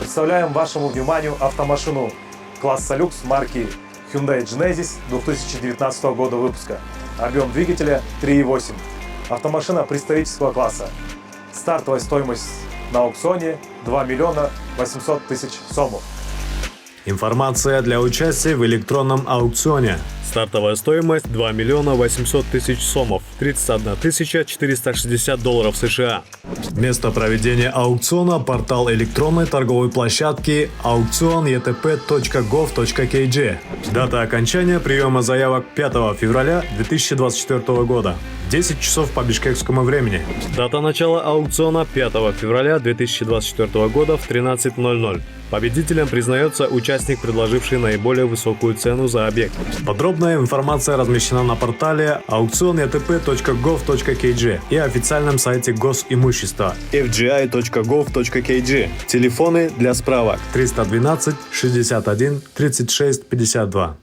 Представляем вашему вниманию автомашину класса люкс марки Hyundai Genesis 2019 года выпуска. Объем двигателя 3,8. Автомашина представительского класса. Стартовая стоимость на аукционе 2 миллиона 800 тысяч сомов. Информация для участия в электронном аукционе. Стартовая стоимость 2 миллиона 800 тысяч сомов, 31 460 долларов США. Место проведения аукциона – портал электронной торговой площадки aukcion.etp.gov.kg. Дата окончания приема заявок 5 февраля 2024 года. 10 часов по бишкекскому времени. Дата начала аукциона 5 февраля 2024 года в 13:00. Победителем признается участник, предложивший наиболее высокую цену за объект. Подробная информация размещена на портале aukcion.etp.gov.kg и официальном сайте госимущества fgi.gov.kg. Телефоны для справок 312 61 36 52.